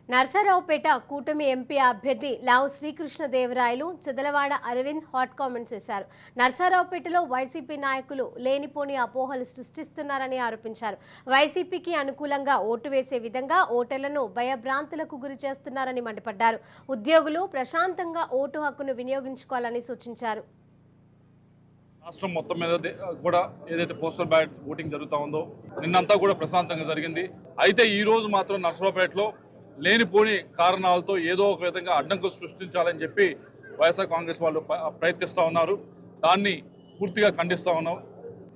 నర్సరావుపేట కూటమి ఎంపీ అభ్యర్థి లావు Srikrishnadevarayalu Chadalavada Arvind hot comment చేశారు. నర్సరావుపేటలో వైసీపీ నాయకులు లేనిపోని అపోహలు సృష్టిస్తున్నారని ఆరోపించారు. వైసీపీకి అనుకూలంగా ఓటు వేసే విధంగా ఓటర్లను భయభ్రాంతులకు గురి చేస్తున్నారని మండిపడ్డారు. ఉద్యోగులు ప్రశాంతంగా ఓటు హక్కును వినియోగించుకోవాలని సూచించారు. రాష్ట్రం మొత్తం మీద కూడా ఏదైతే పోస్టల్ బ్యాలెట్ ఓటింగ్ జరుగుతూ ఉందో నిన్నంతా కూడా ప్రశాంతంగా జరిగింది. అయితే ఈ రోజు మాత్రం నర్సరావుపేటలో లేనిపోని కారణాలతో ఏదో ఒక విధంగా అడ్డంకులు సృష్టించాలని చెప్పి వైఎస్ఆర్ కాంగ్రెస్ వాళ్ళు ప్రయత్నిస్తూ ఉన్నారు. దాన్ని పూర్తిగా ఖండిస్తూ ఉన్నాం.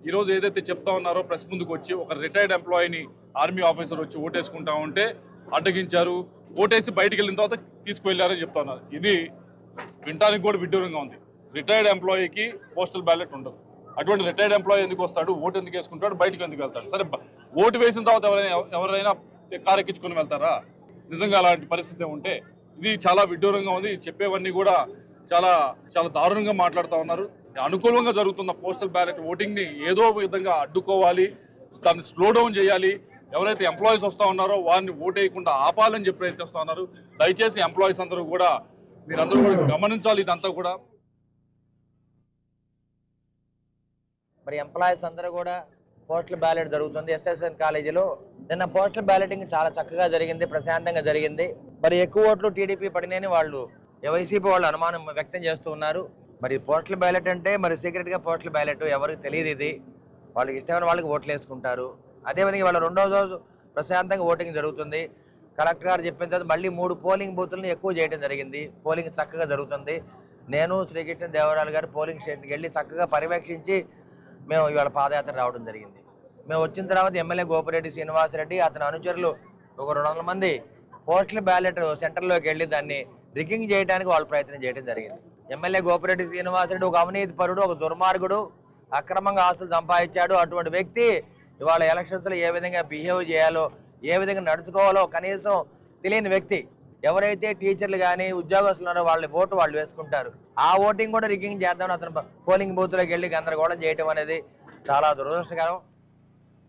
ఈరోజు ఏదైతే చెప్తా ఉన్నారో ప్రెస్ ముందుకు వచ్చి ఒక రిటైర్డ్ ఎంప్లాయీని ఆర్మీ ఆఫీసర్ వచ్చి ఓటేసుకుంటా ఉంటే అడ్డగించారు, ఓటేసి బయటికి వెళ్ళిన తర్వాత తీసుకువెళ్ళారని చెప్తా ఉన్నారు. ఇది వినడానికి కూడా విడ్డూరంగా ఉంది. రిటైర్డ్ ఎంప్లాయీకి పోస్టల్ బ్యాలెట్ ఉండదు. అటువంటి రిటైర్డ్ ఎంప్లాయీ ఎందుకు వస్తాడు, ఓటు ఎందుకు వేసుకుంటాడు, బయటకు ఎందుకు వెళ్తాడు? సరే, ఓటు వేసిన తర్వాత ఎవరైనా కారెక్కించుకొని వెళ్తారా? నిజంగా అలాంటి పరిస్థితి ఉంటే ఇది చాలా విడ్డూరంగా ఉంది. చెప్పేవన్నీ కూడా చాలా చాలా దారుణంగా మాట్లాడుతూ ఉన్నారు. అనుకూలంగా జరుగుతున్న పోస్టల్ బ్యాలెట్ ఓటింగ్ని ఏదో విధంగా అడ్డుకోవాలి, దాన్ని స్లో డౌన్ చేయాలి. ఎవరైతే ఎంప్లాయీస్ వస్తూ ఉన్నారో వారిని ఓటేయకుండా ఆపాలని చెప్పి ప్రయత్నిస్తూ ఉన్నారు. దయచేసి ఎంప్లాయీస్ అందరూ కూడా మీరందరూ కూడా గమనించాలి. ఇదంతా కూడా మరి ఎంప్లాయీస్ అందరూ కూడా పోస్టల్ బ్యాలెట్ జరుగుతుంది ఎస్ఎస్ఎన్ కాలేజీలో. నిన్న పోస్టల్ బ్యాలెటింగ్ చాలా చక్కగా జరిగింది, ప్రశాంతంగా జరిగింది. మరి ఎక్కువ ఓట్లు టీడీపీ పడినని వాళ్ళు వైసీపీ వాళ్ళు అనుమానం వ్యక్తం చేస్తూ ఉన్నారు. మరి పోస్టల్ బ్యాలెట్ అంటే మరి సీక్రెట్గా పోస్టల్ బ్యాలెట్ ఎవరికి తెలియదు. ఇది వాళ్ళకి ఇష్టమైన వాళ్ళకి ఓట్లు వేసుకుంటారు. అదేవిధంగా వాళ్ళ రెండో రోజు ప్రశాంతంగా ఓటింగ్ జరుగుతుంది. కలెక్టర్ గారు చెప్పిన తర్వాత మళ్ళీ 3 పోలింగ్ బూతులను ఎక్కువ చేయడం జరిగింది. పోలింగ్ చక్కగా జరుగుతుంది. నేను శ్రీకృష్ణదేవరాయలు గారు పోలింగ్ స్టేషన్కి వెళ్ళి చక్కగా పర్యవేక్షించి మేము ఇవాళ పాదయాత్ర రావడం జరిగింది. మేము వచ్చిన తర్వాత ఎమ్మెల్యే గోపిరెడ్డి శ్రీనివాసరెడ్డి అతని అనుచరులు ఒక 200 మంది పోస్టల్ బ్యాలెట్ సెంటర్లోకి వెళ్ళి దాన్ని రిగ్గింగ్ చేయడానికి వాళ్ళు ప్రయత్నం చేయడం జరిగింది. ఎమ్మెల్యే గోపిరెడ్డి శ్రీనివాసరెడ్డి ఒక అవినీతి పరుడు, ఒక దుర్మార్గుడు, అక్రమంగా ఆస్తులు సంపాదించాడు. అటువంటి వ్యక్తి ఇవాళ ఎలక్షన్స్లో ఏ విధంగా బిహేవ్ చేయాలో, ఏ విధంగా నడుచుకోవాలో కనీసం తెలియని వ్యక్తి. ఎవరైతే టీచర్లు కానీ ఉద్యోగస్తులు ఉన్నారో వాళ్ళ ఓటు వాళ్ళు వేసుకుంటారు. ఆ ఓటింగ్ కూడా రిగ్గింగ్ చేద్దామని అతను పోలింగ్ బూత్లోకి వెళ్ళి గందరగోళం చేయడం అనేది చాలా దురదృష్టకరం.